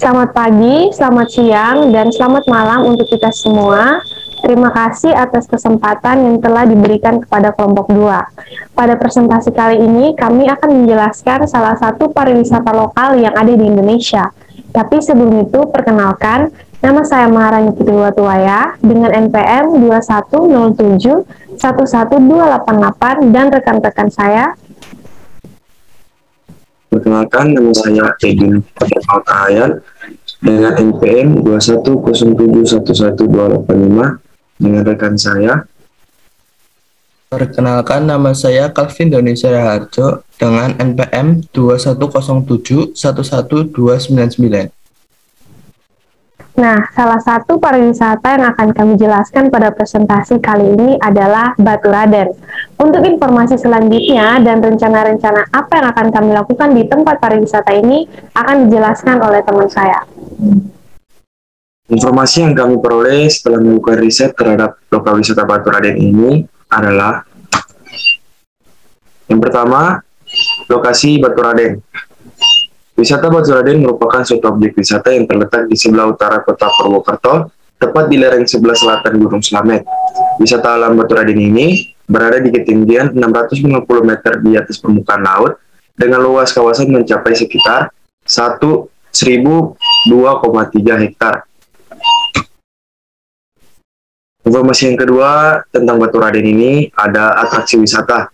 Selamat pagi, selamat siang, dan selamat malam untuk kita semua. Terima kasih atas kesempatan yang telah diberikan kepada kelompok 2. Pada presentasi kali ini, kami akan menjelaskan salah satu pariwisata lokal yang ada di Indonesia. Tapi sebelum itu, perkenalkan, nama saya Maharani Putri Watuwaya dengan NPM 2107-11288 dan rekan-rekan saya. Perkenalkan, nama saya Edwin Altahayan dengan NPM 2107111285 dengan rekan saya. Perkenalkan, nama saya Calvin Doni Seraharjo dengan NPM 2107-11299. Nah, salah satu pariwisata yang akan kami jelaskan pada presentasi kali ini adalah Baturaden. Untuk informasi selanjutnya dan rencana-rencana apa yang akan kami lakukan di tempat pariwisata ini akan dijelaskan oleh teman saya. Informasi yang kami peroleh setelah melakukan riset terhadap lokal wisata Baturaden ini adalah: yang pertama, lokasi Baturaden. Wisata Baturaden merupakan suatu objek wisata yang terletak di sebelah utara kota Purwokerto, tepat di lereng sebelah selatan Gunung Slamet. Wisata alam Baturaden ini berada di ketinggian 650 meter di atas permukaan laut, dengan luas kawasan mencapai sekitar 1.002,3 hektar. Informasi yang kedua tentang Baturaden ini ada atraksi wisata.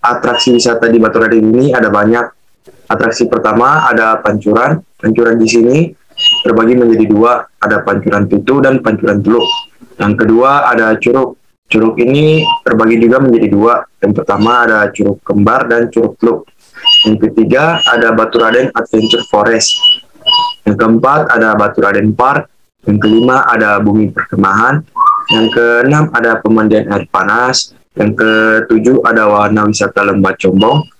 Atraksi wisata di Baturaden ini ada banyak. Atraksi pertama ada pancuran. Pancuran di sini terbagi menjadi dua, ada pancuran pitu dan pancuran teluk. Yang kedua ada curug. Curug ini terbagi juga menjadi dua. Yang pertama ada curug kembar dan curug teluk. Yang ketiga ada Baturaden Adventure Forest. Yang keempat ada Baturaden Park. Yang kelima ada bumi perkemahan. Yang keenam ada pemandian air panas. Yang ketujuh ada wahana wisata lembah Combong.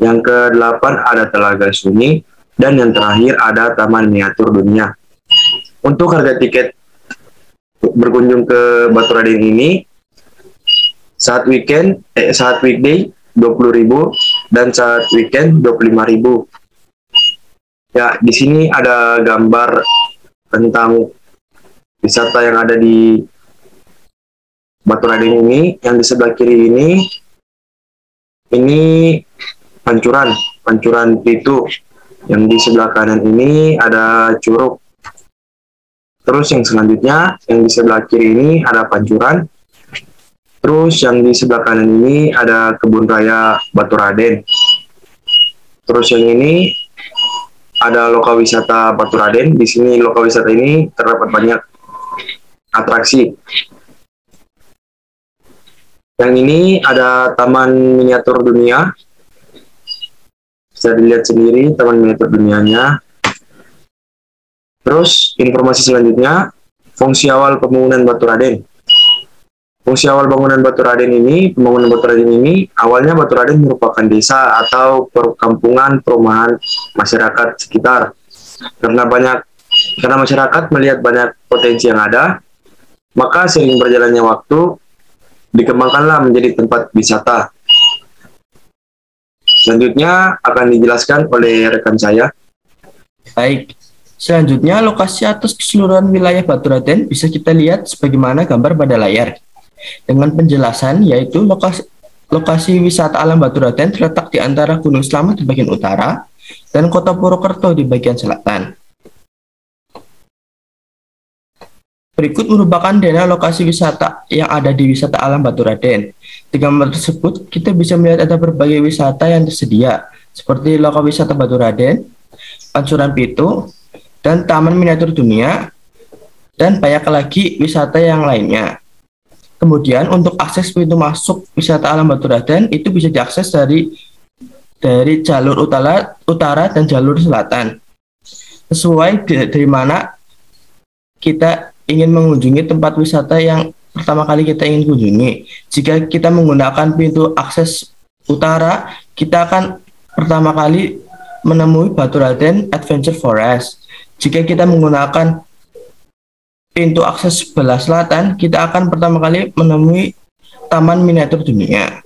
Yang ke-8 ada Telaga Sunyi, dan yang terakhir ada Taman Miniatur Dunia. Untuk harga tiket berkunjung ke Baturaden ini saat weekday 20.000 dan saat weekend 25.000. Ya, di sini ada gambar tentang wisata yang ada di Baturaden ini. Yang di sebelah kiri ini pancuran pitu. Yang di sebelah kanan ini ada curug. Terus yang selanjutnya, yang di sebelah kiri ini ada pancuran. Terus yang di sebelah kanan ini ada kebun raya Baturaden. Terus yang ini ada lokal wisata Baturaden. Di sini lokal wisata ini terdapat banyak atraksi. Yang ini ada Taman Miniatur Dunia. Bisa dilihat sendiri Taman Miniatur Dunianya. Terus informasi selanjutnya, fungsi awal pembangunan Baturaden. Fungsi awal pembangunan Baturaden ini awalnya Baturaden merupakan desa atau perkampungan perumahan masyarakat sekitar. Karena masyarakat melihat banyak potensi yang ada, maka seiring berjalannya waktu dikembangkanlah menjadi tempat wisata. Selanjutnya akan dijelaskan oleh rekan saya. Baik, selanjutnya lokasi atas keseluruhan wilayah Baturaden bisa kita lihat sebagaimana gambar pada layar. Dengan penjelasan yaitu lokasi wisata alam Baturaden terletak di antara Gunung Slamet di bagian utara dan kota Purwokerto di bagian selatan. Berikut merupakan dana lokasi wisata yang ada di wisata alam Baturaden. Di gambar tersebut, kita bisa melihat ada berbagai wisata yang tersedia, seperti lokal wisata Baturaden, pancuran pitu, dan Taman Miniatur Dunia, dan banyak lagi wisata yang lainnya. Kemudian untuk akses pintu masuk wisata alam Baturaden itu bisa diakses dari jalur utara dan jalur selatan. Sesuai dari mana kita ingin mengunjungi tempat wisata yang pertama kali kita ingin kunjungi. Jika kita menggunakan pintu akses utara, kita akan pertama kali menemui Baturaden Adventure Forest. Jika kita menggunakan pintu akses sebelah selatan, kita akan pertama kali menemui Taman Miniatur Dunia.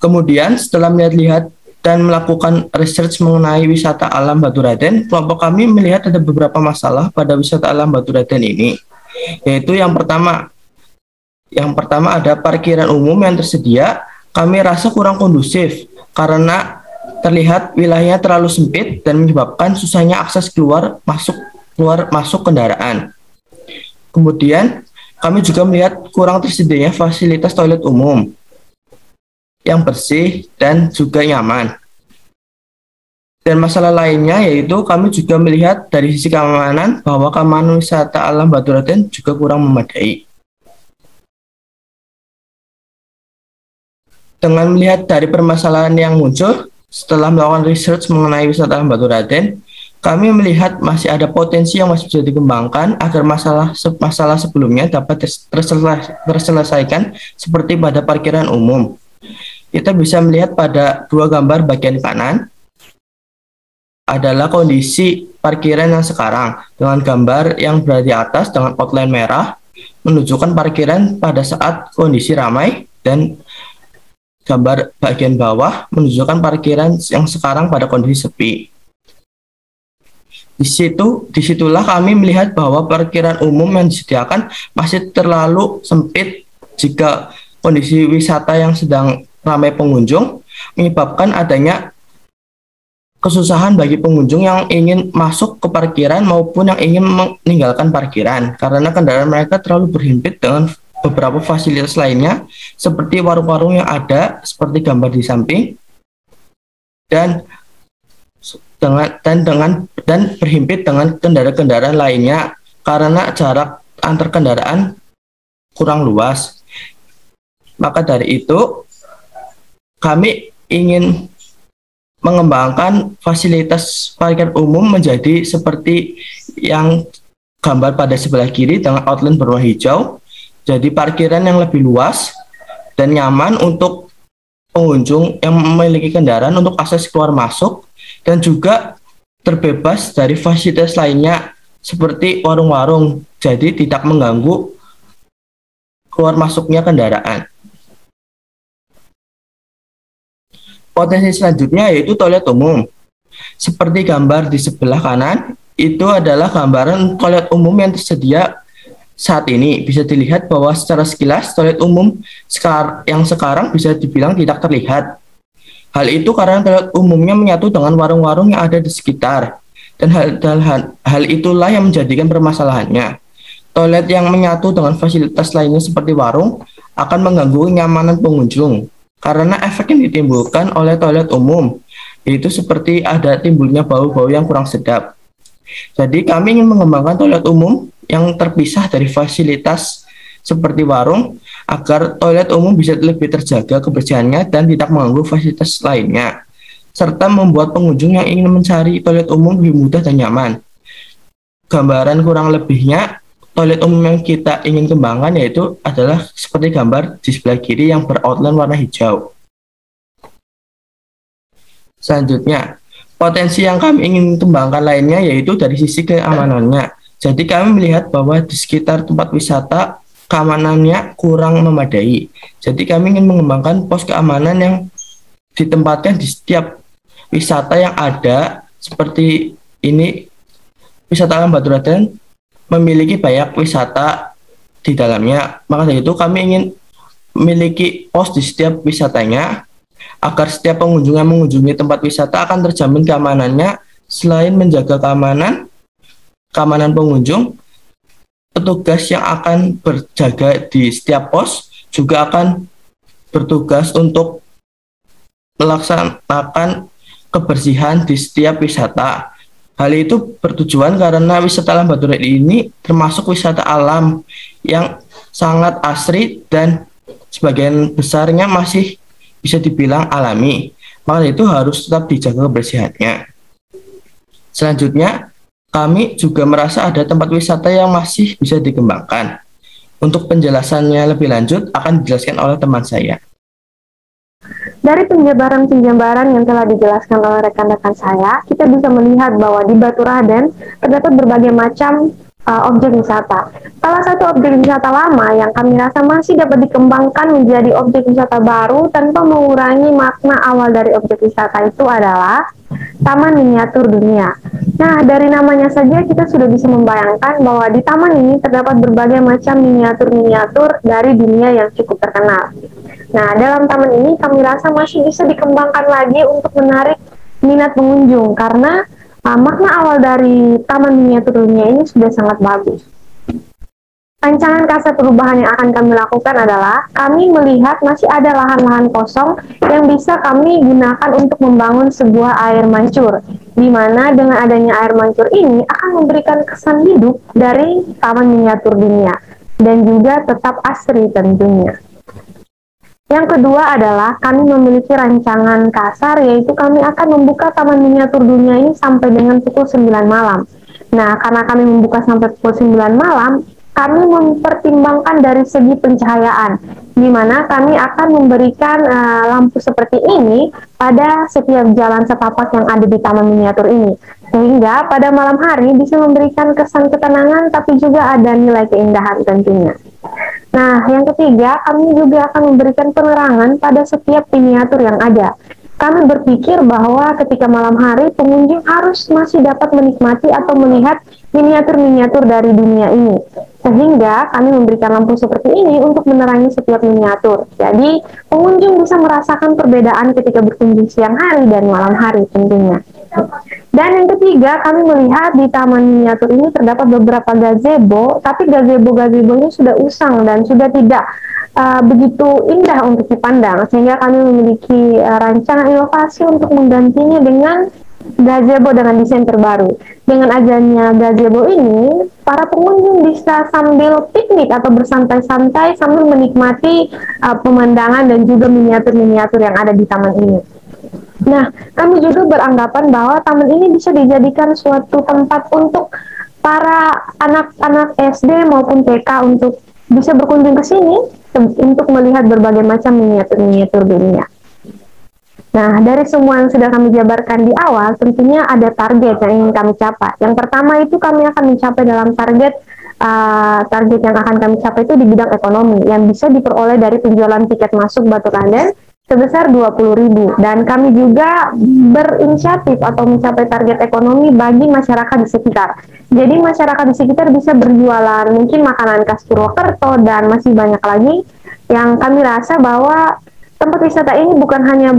Kemudian setelah melihat dan melakukan research mengenai wisata alam Baturadèn, kelompok kami melihat ada beberapa masalah pada wisata alam Baturadèn ini, yaitu yang pertama ada parkiran umum yang tersedia, kami rasa kurang kondusif karena terlihat wilayahnya terlalu sempit dan menyebabkan susahnya akses keluar masuk kendaraan. Kemudian kami juga melihat kurang tersedianya fasilitas toilet umum yang bersih dan juga nyaman. Dan masalah lainnya yaitu kami juga melihat dari sisi keamanan bahwa keamanan wisata alam Baturadèn juga kurang memadai. Dengan melihat dari permasalahan yang muncul setelah melakukan research mengenai wisata alam Baturadèn, kami melihat masih ada potensi yang masih bisa dikembangkan agar masalah sebelumnya dapat terselesaikan seperti pada parkiran umum. Kita bisa melihat pada dua gambar bagian kanan adalah kondisi parkiran yang sekarang dengan gambar yang berada di atas dengan outline merah menunjukkan parkiran pada saat kondisi ramai dan gambar bagian bawah menunjukkan parkiran yang sekarang pada kondisi sepi. Disitulah kami melihat bahwa parkiran umum yang disediakan masih terlalu sempit jika kondisi wisata yang sedang ramai pengunjung, menyebabkan adanya kesusahan bagi pengunjung yang ingin masuk ke parkiran maupun yang ingin meninggalkan parkiran karena kendaraan mereka terlalu berhimpit dengan beberapa fasilitas lainnya seperti warung-warung yang ada seperti gambar di samping dan berhimpit dengan kendaraan-kendaraan lainnya karena jarak antar kendaraan kurang luas. Maka dari itu kami ingin mengembangkan fasilitas parkir umum menjadi seperti yang gambar pada sebelah kiri dengan outline berwarna hijau. Jadi parkiran yang lebih luas dan nyaman untuk pengunjung yang memiliki kendaraan untuk akses keluar masuk dan juga terbebas dari fasilitas lainnya seperti warung-warung. Jadi tidak mengganggu keluar masuknya kendaraan. Potensi selanjutnya yaitu toilet umum. Seperti gambar di sebelah kanan, itu adalah gambaran toilet umum yang tersedia saat ini. Bisa dilihat bahwa secara sekilas toilet umum yang sekarang bisa dibilang tidak terlihat. Hal itu karena toilet umumnya menyatu dengan warung-warung yang ada di sekitar. Dan hal itulah yang menjadikan permasalahannya. Toilet yang menyatu dengan fasilitas lainnya seperti warung akan mengganggu kenyamanan pengunjung. Karena efek yang ditimbulkan oleh toilet umum, yaitu seperti ada timbulnya bau-bau yang kurang sedap. Jadi kami ingin mengembangkan toilet umum yang terpisah dari fasilitas seperti warung, agar toilet umum bisa lebih terjaga kebersihannya dan tidak mengganggu fasilitas lainnya, serta membuat pengunjung yang ingin mencari toilet umum lebih mudah dan nyaman. Gambaran kurang lebihnya toilet umum yang kita ingin kembangkan yaitu adalah seperti gambar di sebelah kiri yang beroutline warna hijau. Selanjutnya, potensi yang kami ingin kembangkan lainnya yaitu dari sisi keamanannya. Jadi kami melihat bahwa di sekitar tempat wisata keamanannya kurang memadai. Jadi kami ingin mengembangkan pos keamanan yang ditempatkan di setiap wisata yang ada seperti ini. Wisata alam Baturadèn memiliki banyak wisata di dalamnya. Maka dari itu kami ingin memiliki pos di setiap wisatanya agar setiap pengunjung yang mengunjungi tempat wisata akan terjamin keamanannya. Selain menjaga keamanan pengunjung, petugas yang akan berjaga di setiap pos juga akan bertugas untuk melaksanakan kebersihan di setiap wisata. Hal itu bertujuan karena wisata alam Baturadèn ini termasuk wisata alam yang sangat asri dan sebagian besarnya masih bisa dibilang alami. Maka itu harus tetap dijaga kebersihannya. Selanjutnya, kami juga merasa ada tempat wisata yang masih bisa dikembangkan. Untuk penjelasannya lebih lanjut akan dijelaskan oleh teman saya. Dari penjabaran-penjabaran yang telah dijelaskan oleh rekan-rekan saya, kita bisa melihat bahwa di Baturadèn terdapat berbagai macam objek wisata. Salah satu objek wisata lama yang kami rasa masih dapat dikembangkan menjadi objek wisata baru tanpa mengurangi makna awal dari objek wisata itu adalah Taman Miniatur Dunia. Nah, dari namanya saja kita sudah bisa membayangkan bahwa di taman ini terdapat berbagai macam miniatur-miniatur dari dunia yang cukup terkenal. Nah, dalam taman ini kami rasa masih bisa dikembangkan lagi untuk menarik minat pengunjung karena makna awal dari Taman Miniatur Dunia ini sudah sangat bagus. Rancangan kasar perubahan yang akan kami lakukan adalah kami melihat masih ada lahan-lahan kosong yang bisa kami gunakan untuk membangun sebuah air mancur, di mana dengan adanya air mancur ini akan memberikan kesan hidup dari Taman Miniatur Dunia dan juga tetap asri tentunya. Yang kedua adalah kami memiliki rancangan kasar, yaitu kami akan membuka Taman Miniatur Dunia ini sampai dengan pukul 9 malam. Nah, karena kami membuka sampai pukul 9 malam, kami mempertimbangkan dari segi pencahayaan, di mana kami akan memberikan lampu seperti ini pada setiap jalan setapak yang ada di Taman Miniatur ini. Sehingga pada malam hari bisa memberikan kesan ketenangan, tapi juga ada nilai keindahan tentunya. Nah, yang ketiga, kami juga akan memberikan penerangan pada setiap miniatur yang ada. Kami berpikir bahwa ketika malam hari, pengunjung harus masih dapat menikmati atau melihat miniatur-miniatur dari dunia ini. Sehingga kami memberikan lampu seperti ini untuk menerangi setiap miniatur. Jadi, pengunjung bisa merasakan perbedaan ketika berkunjung siang hari dan malam hari tentunya. Dan yang ketiga, kami melihat di Taman Miniatur ini terdapat beberapa gazebo, tapi gazebo-gazebonya sudah usang dan sudah tidak begitu indah untuk dipandang, sehingga kami memiliki rancangan inovasi untuk menggantinya dengan gazebo dengan desain terbaru. Dengan adanya gazebo ini, para pengunjung bisa sambil piknik atau bersantai-santai sambil menikmati pemandangan dan juga miniatur-miniatur yang ada di taman ini. Nah, kami juga beranggapan bahwa taman ini bisa dijadikan suatu tempat untuk para anak-anak SD maupun TK untuk bisa berkunjung ke sini untuk melihat berbagai macam miniatur-miniatur dunia. Nah, dari semua yang sudah kami jabarkan di awal, tentunya ada target yang ingin kami capai. Yang pertama itu kami akan mencapai dalam target yang akan kami capai itu di bidang ekonomi, yang bisa diperoleh dari penjualan tiket masuk Baturanden sebesar 20.000, dan kami juga berinisiatif atau mencapai target ekonomi bagi masyarakat di sekitar. Jadi masyarakat di sekitar bisa berjualan mungkin makanan khas Purwokerto dan masih banyak lagi yang kami rasa bahwa tempat wisata ini bukan hanya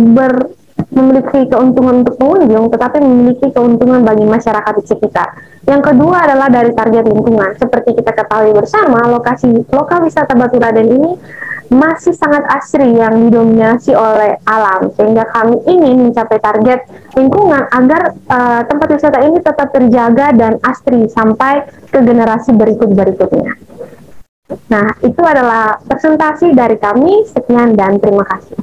memiliki keuntungan untuk pengunjung, tetapi memiliki keuntungan bagi masyarakat di sekitar. Yang kedua adalah dari target lingkungan. Seperti kita ketahui bersama, lokal wisata Baturanden ini masih sangat asri yang didominasi oleh alam, sehingga kami ingin mencapai target lingkungan agar tempat wisata ini tetap terjaga dan asri sampai ke generasi berikutnya. Nah, itu adalah presentasi dari kami. Sekian dan terima kasih.